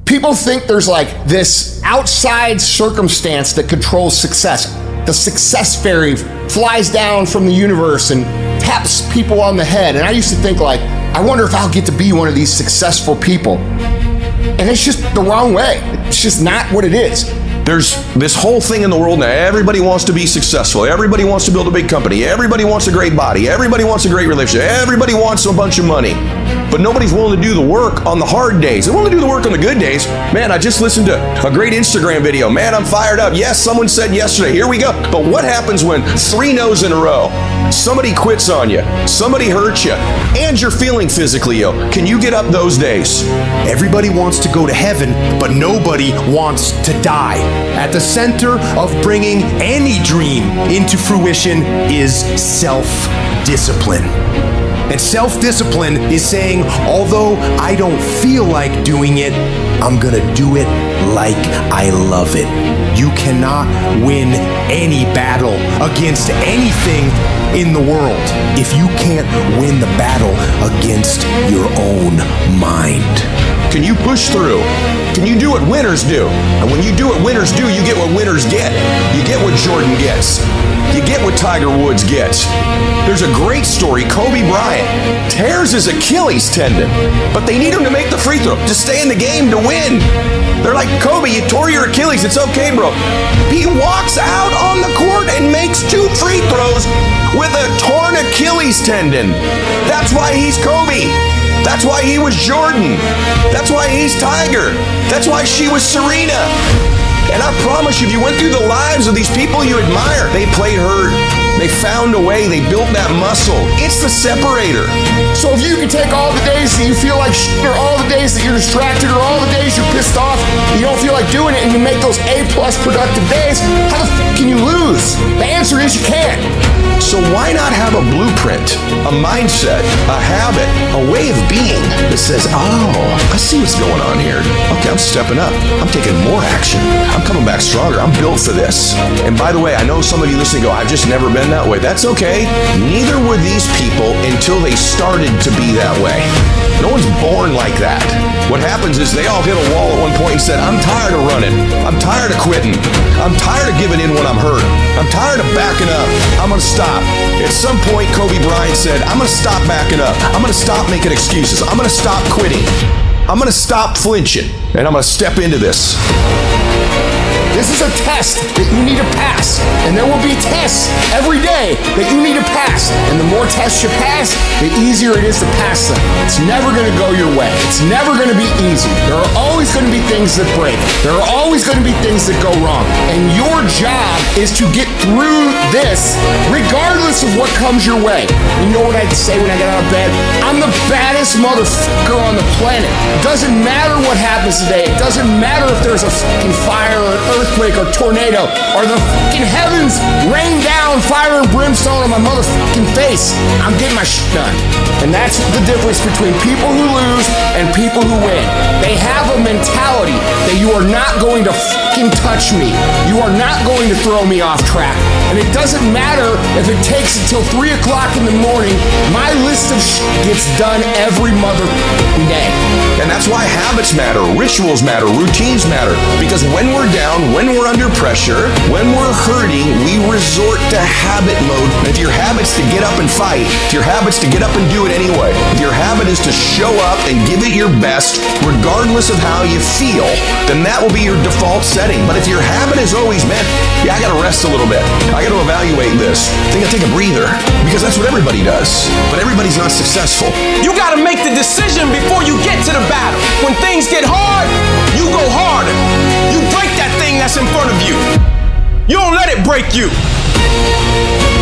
People think there's like this outside circumstance that controls success. The success fairy flies down from the universe and taps people on the head. And I used to think like, I wonder if I'll get to be one of these successful people. And it's just the wrong way. It's just not what it is. There's this whole thing in the world now. Everybody wants to be successful. Everybody wants to build a big company. Everybody wants a great body. Everybody wants a great relationship. Everybody wants a bunch of money. But nobody's willing to do the work on the hard days. They're willing to do the work on the good days. Man, I just listened to a great Instagram video. Man, I'm fired up. Yes, someone said yesterday. Here we go. But what happens when 3 no's in a row? Somebody quits on you. Somebody hurts you. And you're feeling physically ill. Can you get up those days? Everybody wants to go to heaven, but nobody wants to die. At the center of bringing any dream into fruition is self-discipline. And self-discipline is saying, although I don't feel like doing it, I'm gonna do it like I love it. You cannot win any battle against anything in the world if you can't win the battle against your own mind. Can you push through? Can you do what winners do? And when you do what winners do, you get what winners get. You get what Jordan gets. You get what Tiger Woods gets. There's a great story. Kobe Bryant tears his Achilles tendon, but they need him to make the free throw, to stay in the game, to win. They're like, Kobe, you tore your Achilles. It's okay, bro. He walks out on the court and makes 2 free throws with a torn Achilles tendon. That's why he's Kobe. That's why he was Jordan. That's why he's Tiger. That's why she was Serena. And I promise you, if you went through the lives of these people you admire, they played hurt. They found a way. They built that muscle. It's the separator. So if you can take all the days that you feel like shit, or all the days that you're distracted, or all the days you're pissed off, you don't feel like doing it, and you make those A+ productive days, how the f can you lose? The answer is you can't. So why not have a blueprint, a mindset, a habit, a way of being that says, oh, I see what's going on here. Okay, I'm stepping up. I'm taking more action. I'm coming back stronger. I'm built for this. And by the way, I know some of you listening go, I've just never been that way. That's okay. Neither were these people until they started to be that way. No one's born like that. What happens is they all hit a wall at one point and said, I'm tired of running. I'm tired of quitting. I'm tired of giving in when I'm hurt. I'm tired of backing up. I'm going to stop. At some point, Kobe Bryant said, I'm going to stop backing up. I'm going to stop making excuses. I'm going to stop quitting. I'm going to stop flinching. And I'm going to step into this. This is a test that you need to pass. And there will be tests every day that you need to pass. And the more tests you pass, the easier it is to pass them. It's never going to go your way. It's never going to be easy. There are always going to be things that break. There are always going to be things that go wrong. And your job is to get through this regardless of what comes your way. You know what I say when I get out of bed? I'm the baddest motherfucker on the planet. It doesn't matter what happens today. It doesn't matter if there's a fucking fire or an earthquake or tornado or the fucking heavens rain down fire and brimstone on my motherfucking face. I'm getting my shit done. And that's the difference between people who lose and people who win. They have a mentality that you are not going to fucking touch me. You are not going to throw me off track. And it doesn't matter if it takes until 3 o'clock in the morning. My list of shit gets done every motherfucking day. And that's why habits matter, rituals matter, routines matter. Because when we're down, when we're under pressure, when we're hurting, we resort to habit mode. And if your habit's to get up and fight, if your habit's to get up and do it anyway, if your habit is to show up and give it your best, regardless of how you feel, then that will be your default setting. But if your habit is always, man, I gotta rest a little bit. I gotta evaluate this. I think I take a breather. Because that's what everybody does. But everybody's not successful. You gotta make the decision before you get to the battle. When things get hard, you go harder. You break that thing that's in front of you. You don't let it break you.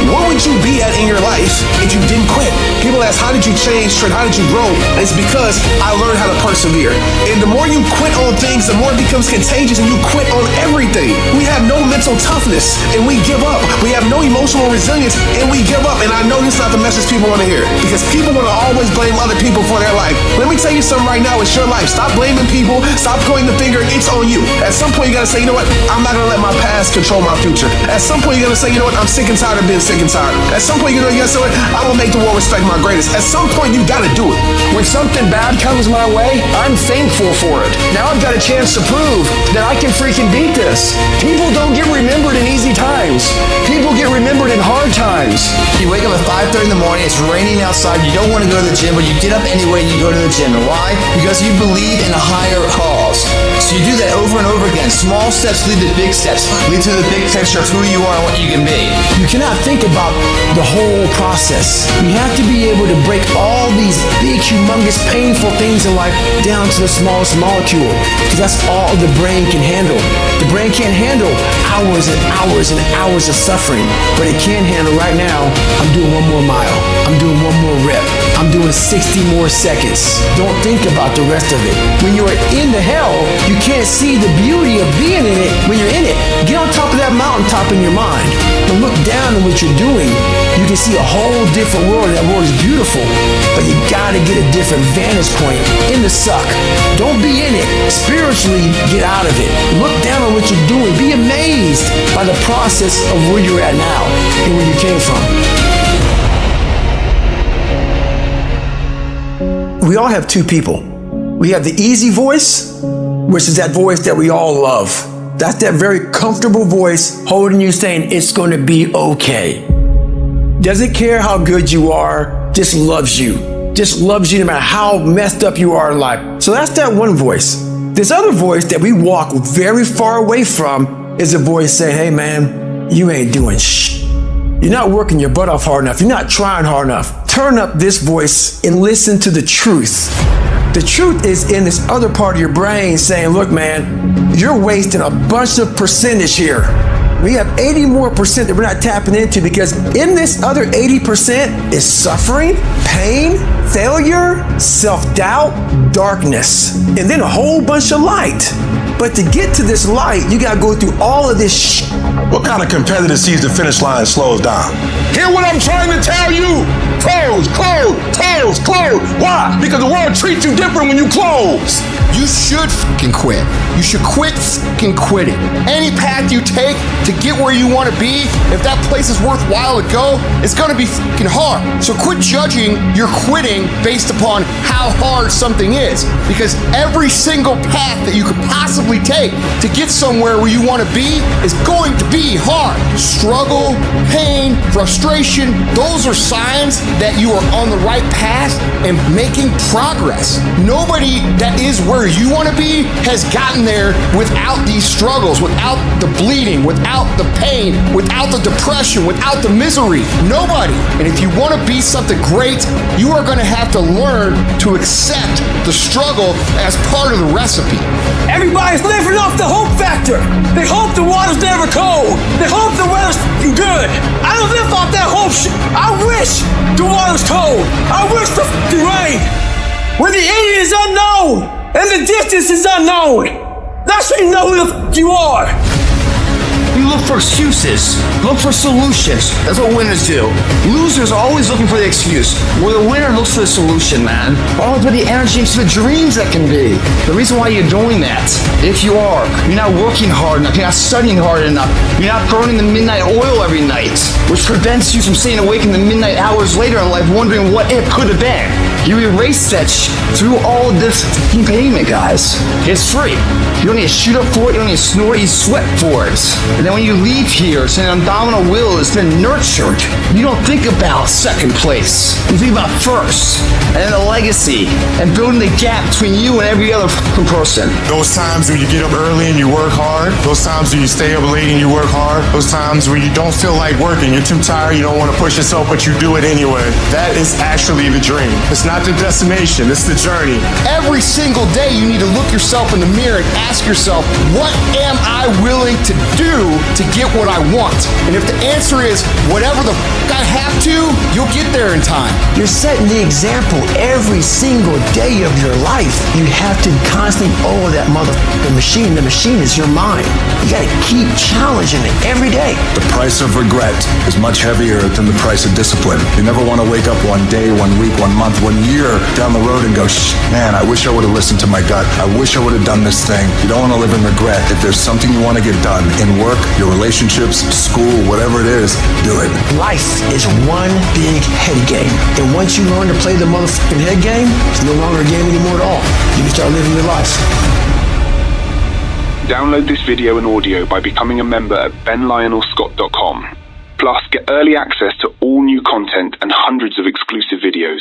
Where would you be at in your life if you didn't quit? People ask, how did you change, Trent? How did you grow? It's because I learned how to persevere. And the more you quit on things, the more it becomes contagious and you quit on everything. We have no mental toughness and we give up. We have no emotional resilience and we give up. And I know this is not the message people want to hear because people want to always blame other people for their life. Let me tell you something right now. It's your life. Stop blaming people. Stop pointing the finger. It's on you. At some point, you got to say, you know what? I'm not going to let my past control my future. At some point, you got to say, you know know what, I'm sick and tired of being sick and tired. At some point, you know what, I'm gonna make the world respect my greatness. At some point, you gotta do it. When something bad comes my way, I'm thankful for it. Now I've got a chance to prove that I can freaking beat this. People don't get remembered in easy times. People get remembered in hard times. You wake up at 5:30 in the morning, it's raining outside, you don't want to go to the gym, but you get up anyway and you go to the gym. And why? Because you believe in a higher cause. So you do that over and over again. Small steps lead to big steps, lead to the big picture of who you are and what you can be. You cannot think about the whole process. You have to be able to break all these big, humongous, painful things in life down to the smallest molecule, because that's all the brain can handle. The brain can't handle hours and hours and hours of suffering, but it can handle right now, I'm doing one more mile, I'm doing one more rep, I'm doing 60 more seconds. Don't think about the rest of it. When you're in the hell, you can't see the beauty of being in it when you're in it. Get on top of that mountaintop in your mind and look down at what you're doing. You can see a whole different world. That world is beautiful, but you gotta get a different vantage point in the suck. Don't be in it. Spiritually, get out of it. Look down on what you're doing. Be amazed by the process of where you're at now and where you came from. We all have two people. We have the easy voice, which is that voice that we all love. That's that very comfortable voice holding you saying it's going to be okay. Doesn't care how good you are, just loves you. Just loves you no matter how messed up you are in life. So that's that one voice. This other voice that we walk very far away from is a voice saying, hey man, you ain't doing shh. You're not working your butt off hard enough. You're not trying hard enough. Turn up this voice and listen to the truth. The truth is in this other part of your brain saying, look, man, you're wasting a bunch of percentage here. We have 80% more that we're not tapping into, because in this other 80% is suffering, pain, failure, self-doubt, darkness, and then a whole bunch of light. But to get to this light, you gotta go through all of this shit. What kind of competitor sees the finish line and slows down? Hear what I'm trying to tell you? Close, close, close, close. Why? Because the world treats you different when you close. You should fucking quit. You should quit fucking quitting. Any path you take to get where you want to be, if that place is worthwhile to go, it's going to be fucking hard. So quit judging your quitting based upon how hard something is, because every single path that you could possibly take to get somewhere where you want to be is going to be hard. Struggle, pain, frustration, those are signs that you are on the right path and making progress. Nobody that is where you want to be has gotten there without these struggles, without the bleeding, without the pain, without the depression, without the misery. Nobody. And if you want to be something great, you are going to have to learn to accept the struggle as part of the recipe. Everybody's living off the hope factor. They hope the water's never cold. They hope the weather's good. I don't live off that hope shit. I wish the water's cold. I wish the rain. When the end is unknown and the distance is unknown, that's when you know who the you are. You look for excuses. Look for solutions. That's what winners do. Losers are always looking for the excuse, where the winner looks for the solution, man. Always put the energy into the dreams that can be. The reason why you're doing that, if you are, you're not working hard enough, you're not studying hard enough, you're not burning the midnight oil every night, which prevents you from staying awake in the midnight hours later in life wondering what it could have been. You erase that through all of this payment, guys. It's free. You don't need to shoot up for it, you don't need to snore, you sweat for it. And then when you leave here, it's an abdominal will that's been nurtured. You don't think about second place. You think about first, and then the legacy, and building the gap between you and every other person. Those times when you get up early and you work hard, those times when you stay up late and you work hard, those times when you don't feel like working, you're too tired, you don't want to push yourself, but you do it anyway. That is actually the dream. It's not the destination, it's the journey. Every single day you need to look yourself in the mirror and ask yourself, what am I willing to do to get what I want? And if the answer is whatever the I have to, you'll get there in time. You're setting the example every single day of your life. You have to constantly owe that motherfucking machine. The machine is your mind. You gotta keep challenging it every day. The price of regret is much heavier than the price of discipline. You never want to wake up one day, 1 week, 1 month, 1 year down the road and go, man, I wish I would have listened to my gut. I wish I would have done this thing. You don't want to live in regret. If there's something you want to get done in work, your relationships, school, whatever it is, do it. Life is one big head game. And once you learn to play the motherfucking head game, it's no longer a game anymore at all. You can start living your life. Download this video and audio by becoming a member at benlionelscott.com. Plus, get early access to all new content and hundreds of exclusive videos.